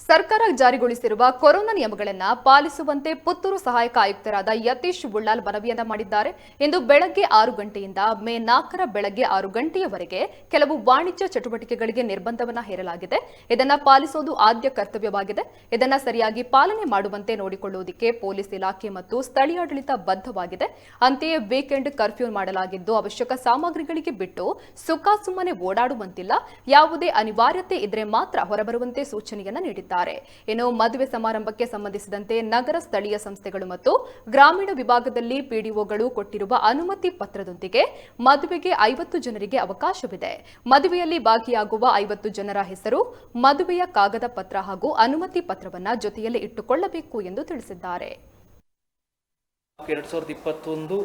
ಸರ್ಕಾರ ಜಾರಿಗೊಳಿಸಿರುವ ಕೊರೋನಾ ನಿಯಮಗಳನ್ನು ಪಾಲಿಸುವಂತೆ ಪುತ್ತೂರು ಸಹಾಯಕ ಆಯುಕ್ತರಾದ ಯತೀಶ್ ಬುಳ್ಳಾಲ್ ಮನವಿಯನ್ನ ಮಾಡಿದ್ದಾರೆ. ಇಂದು ಬೆಳಗ್ಗೆ 6 ಗಂಟೆಯಿಂದ ಮೇ 4ರ ಬೆಳಗ್ಗೆ 6 ಗಂಟೆಯವರೆಗೆ ಕೆಲವು ವಾಣಿಜ್ಯ ಚಟುವಟಿಕೆಗಳಿಗೆ ನಿರ್ಬಂಧವನ್ನ ಹೇರಲಾಗಿದೆ. ಇದನ್ನ ಪಾಲಿಸುವುದು ಆದ್ಯ ಕರ್ತವ್ಯವಾಗಿದೆ. ಇದನ್ನ ಸರಿಯಾಗಿ ಪಾಲನೆ ಮಾಡುವಂತೆ ನೋಡಿಕೊಳ್ಳುವುದಕ್ಕೆ ಪೊಲೀಸ್ ಇಲಾಖೆ ಮತ್ತು ಸ್ಥಳೀಯಾಡಳಿತ ಬದ್ಧವಾಗಿದೆ. ಅಂತೆಯೇ ವೀಕೆಂಡ್ ಕರ್ಫ್ಯೂ ಮಾಡಲಾಗಿದ್ದು ಅವಶ್ಯಕ ಸಾಮಗ್ರಿಗಳಿಗೆ ಬಿಟ್ಟು ಸುಮ್ಮನೆ ಓಡಾಡುವಂತಿಲ್ಲ. ಯಾವುದೇ ಅನಿವಾರ್ಯತೆ ಇದ್ರೆ ಮಾತ್ರ ಹೊರಬರುವಂತೆ ಸೂಚನೆಯನ್ನ ನೀಡಿದ್ದಾರೆ. ಇನ್ನು ಮದುವೆ ಸಮಾರಂಭಕ್ಕೆ ಸಂಬಂಧಿಸಿದಂತೆ ನಗರ ಸ್ಥಳೀಯ ಸಂಸ್ಥೆಗಳು ಮತ್ತು ಗ್ರಾಮೀಣ ವಿಭಾಗದಲ್ಲಿ ಪಿಡಿಒಗಳು ಕೊಟ್ಟಿರುವ ಅನುಮತಿ ಪತ್ರದೊಂದಿಗೆ ಮದುವೆಗೆ 50 ಜನರಿಗೆ ಅವಕಾಶವಿದೆ. ಮದುವೆಯಲ್ಲಿ ಭಾಗಿಯಾಗುವ 50 ಜನರ ಹೆಸರು, ಮದುವೆಯ ಕಾಗದ ಪತ್ರ ಹಾಗೂ ಅನುಮತಿ ಪತ್ರವನ್ನು ಜೊತೆಯಲ್ಲಿ ಇಟ್ಟುಕೊಳ್ಳಬೇಕು ಎಂದು ತಿಳಿಸಿದ್ದಾರೆ. 2021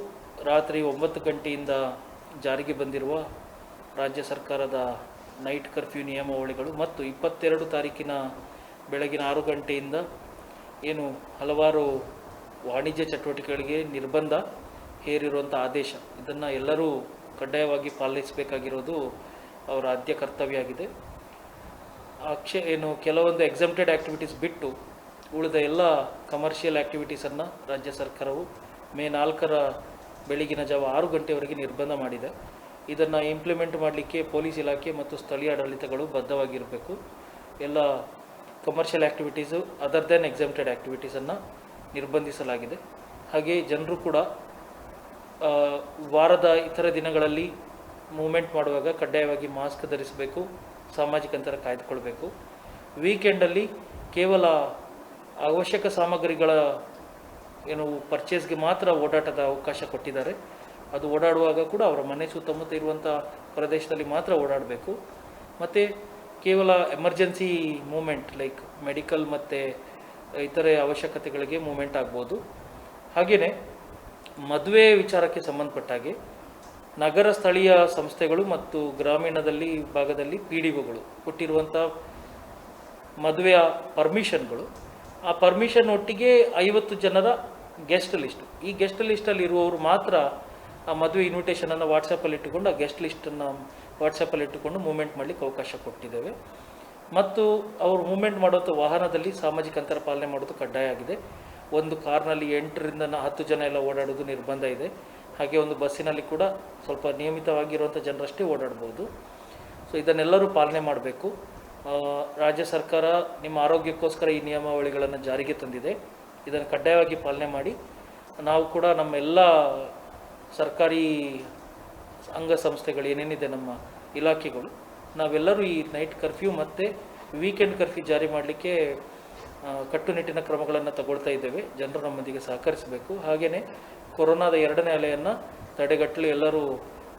ರಾತ್ರಿ 9 ಗಂಟೆಯಿಂದ ಜಾರಿಗೆ ಬಂದಿರುವ ರಾಜ್ಯ ಸರ್ಕಾರದ ನೈಟ್ ಕರ್ಫ್ಯೂ ನಿಯಮಾವಳಿಗಳು ಮತ್ತು 22 ತಾರೀಕಿನ ಬೆಳಗಿನ 6 ಗಂಟೆಯಿಂದ ಏನು ಹಲವಾರು ವಾಣಿಜ್ಯ ಚಟುವಟಿಕೆಗಳಿಗೆ ನಿರ್ಬಂಧ ಹೇರಿರುವಂಥ ಆದೇಶ, ಇದನ್ನು ಎಲ್ಲರೂ ಕಡ್ಡಾಯವಾಗಿ ಪಾಲಿಸಬೇಕಾಗಿರೋದು ಅವರ ಆದ್ಯ ಕರ್ತವ್ಯ ಆಗಿದೆ. ಕೆಲವೊಂದು ಎಕ್ಸಮ್ಟೆಡ್ ಆ್ಯಕ್ಟಿವಿಟೀಸ್ ಬಿಟ್ಟು ಉಳಿದ ಎಲ್ಲ ಕಮರ್ಷಿಯಲ್ ಆ್ಯಕ್ಟಿವಿಟೀಸನ್ನು ರಾಜ್ಯ ಸರ್ಕಾರವು ಮೇ 4ರ ಬೆಳಗಿನ ಜಾವ 6 ಗಂಟೆವರೆಗೆ ನಿರ್ಬಂಧ ಮಾಡಿದೆ. ಇದನ್ನು ಇಂಪ್ಲಿಮೆಂಟ್ ಮಾಡಲಿಕ್ಕೆ ಪೊಲೀಸ್ ಇಲಾಖೆ ಮತ್ತು ಸ್ಥಳೀಯ ಆಡಳಿತಗಳು ಬದ್ಧವಾಗಿರಬೇಕು. ಎಲ್ಲ commercial activities other than exempted ಆ್ಯಕ್ಟಿವಿಟೀಸನ್ನು ನಿರ್ಬಂಧಿಸಲಾಗಿದೆ. ಹಾಗೆ ಜನರು ಕೂಡ ವಾರದ ಇತರ ದಿನಗಳಲ್ಲಿ ಮೂವ್ಮೆಂಟ್ ಮಾಡುವಾಗ ಕಡ್ಡಾಯವಾಗಿ ಮಾಸ್ಕ್ ಧರಿಸಬೇಕು, ಸಾಮಾಜಿಕ ಅಂತರ ಕಾಯ್ದುಕೊಳ್ಬೇಕು. ವೀಕೆಂಡಲ್ಲಿ ಕೇವಲ ಅವಶ್ಯಕ ಸಾಮಗ್ರಿಗಳ ಪರ್ಚೇಸ್ಗೆ ಮಾತ್ರ ಓಡಾಟದ ಅವಕಾಶ ಕೊಟ್ಟಿದ್ದಾರೆ. ಅದು ಓಡಾಡುವಾಗ ಕೂಡ ಅವರ ಮನೆ ಸುತ್ತಮುತ್ತ ಇರುವಂಥ ಪ್ರದೇಶದಲ್ಲಿ ಮಾತ್ರ ಓಡಾಡಬೇಕು. ಮತ್ತು ಕೇವಲ ಎಮರ್ಜೆನ್ಸಿ ಮೂಮೆಂಟ್ ಲೈಕ್ ಮೆಡಿಕಲ್ ಮತ್ತು ಇತರೆ ಅವಶ್ಯಕತೆಗಳಿಗೆ ಮೂಮೆಂಟ್ ಆಗ್ಬೋದು. ಹಾಗೆಯೇ ಮದುವೆ ವಿಚಾರಕ್ಕೆ ಸಂಬಂಧಪಟ್ಟಾಗೆ ನಗರ ಸ್ಥಳೀಯ ಸಂಸ್ಥೆಗಳು ಮತ್ತು ಗ್ರಾಮೀಣದಲ್ಲಿ ಭಾಗದಲ್ಲಿ ಪಿಡಿಒಗಳು ಕೊಟ್ಟಿರುವಂಥ ಮದುವೆಯ ಪರ್ಮಿಷನ್ಗಳು, ಆ ಪರ್ಮಿಷನ್ ಒಟ್ಟಿಗೆ 50 ಜನರ ಗೆಸ್ಟ್ ಲಿಸ್ಟು, ಈ ಗೆಸ್ಟ್ ಲಿಸ್ಟಲ್ಲಿ ಇರುವವರು ಮಾತ್ರ ಆ ಮದುವೆ ಇನ್ವಿಟೇಷನನ್ನು ವಾಟ್ಸಪ್ಪಲ್ಲಿ ಇಟ್ಟುಕೊಂಡು ಆ ಗೆಸ್ಟ್ ಲಿಸ್ಟನ್ನು ವಾಟ್ಸಪ್ಪಲ್ಲಿ ಇಟ್ಟುಕೊಂಡು ಮೂವ್ಮೆಂಟ್ ಮಾಡಲಿಕ್ಕೆ ಅವಕಾಶ ಕೊಟ್ಟಿದ್ದೇವೆ. ಮತ್ತು ಅವರು ಮೂವ್ಮೆಂಟ್ ಮಾಡುವಂಥ ವಾಹನದಲ್ಲಿ ಸಾಮಾಜಿಕ ಅಂತರ ಪಾಲನೆ ಮಾಡೋದು ಕಡ್ಡಾಯ ಆಗಿದೆ. ಒಂದು ಕಾರ್ನಲ್ಲಿ 8ರಿಂದ 10 ಜನ ಎಲ್ಲ ಓಡಾಡೋದು ನಿರ್ಬಂಧ ಇದೆ. ಹಾಗೆ ಒಂದು ಬಸ್ಸಿನಲ್ಲಿ ಕೂಡ ಸ್ವಲ್ಪ ನಿಯಮಿತವಾಗಿರುವಂಥ ಜನರಷ್ಟೇ ಓಡಾಡ್ಬೋದು. ಸೊ ಇದನ್ನೆಲ್ಲರೂ ಪಾಲನೆ ಮಾಡಬೇಕು. ರಾಜ್ಯ ಸರ್ಕಾರ ನಿಮ್ಮ ಆರೋಗ್ಯಕ್ಕೋಸ್ಕರ ಈ ನಿಯಮಾವಳಿಗಳನ್ನು ಜಾರಿಗೆ ತಂದಿದೆ. ಇದನ್ನು ಕಡ್ಡಾಯವಾಗಿ ಪಾಲನೆ ಮಾಡಿ. ನಾವು ಕೂಡ ನಮ್ಮ ಎಲ್ಲ ಸರ್ಕಾರಿ ಅಂಗಸಂಸ್ಥೆಗಳು ಏನೇನಿದೆ, ನಮ್ಮ ಇಲಾಖೆಗಳು, ನಾವೆಲ್ಲರೂ ಈ ನೈಟ್ ಕರ್ಫ್ಯೂ ಮತ್ತು ವೀಕೆಂಡ್ ಕರ್ಫ್ಯೂ ಜಾರಿ ಮಾಡಲಿಕ್ಕೆ ಕಟ್ಟುನಿಟ್ಟಿನ ಕ್ರಮಗಳನ್ನು ತಗೊಳ್ತಾ ಇದ್ದೇವೆ. ಜನರು ನಮ್ಮೊಂದಿಗೆ ಸಹಕರಿಸಬೇಕು. ಹಾಗೆಯೇ ಕೊರೋನಾದ 2ನೇ ಅಲೆಯನ್ನು ತಡೆಗಟ್ಟಲು ಎಲ್ಲರೂ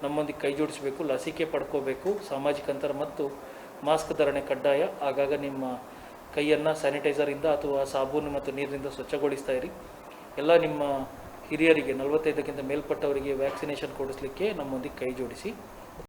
ನಮ್ಮೊಂದಿಗೆ ಕೈ ಜೋಡಿಸಬೇಕು, ಲಸಿಕೆ ಪಡ್ಕೋಬೇಕು, ಸಾಮಾಜಿಕ ಅಂತರ ಮತ್ತು ಮಾಸ್ಕ್ ಧರಣೆ ಕಡ್ಡಾಯ. ಆಗಾಗ ನಿಮ್ಮ ಕೈಯನ್ನು ಸ್ಯಾನಿಟೈಸರಿಂದ ಅಥವಾ ಸಾಬೂನು ಮತ್ತು ನೀರಿನಿಂದ ಸ್ವಚ್ಛಗೊಳಿಸ್ತಾ ಇರಿ. ಎಲ್ಲ ನಿಮ್ಮ ಹಿರಿಯರಿಗೆ 45ಕ್ಕಿಂತ ಮೇಲ್ಪಟ್ಟವರಿಗೆ ವ್ಯಾಕ್ಸಿನೇಷನ್ ಕೊಡಿಸಲಿಕ್ಕೆ ನಮ್ಮೊಂದಿಗೆ ಕೈ ಜೋಡಿಸಿ.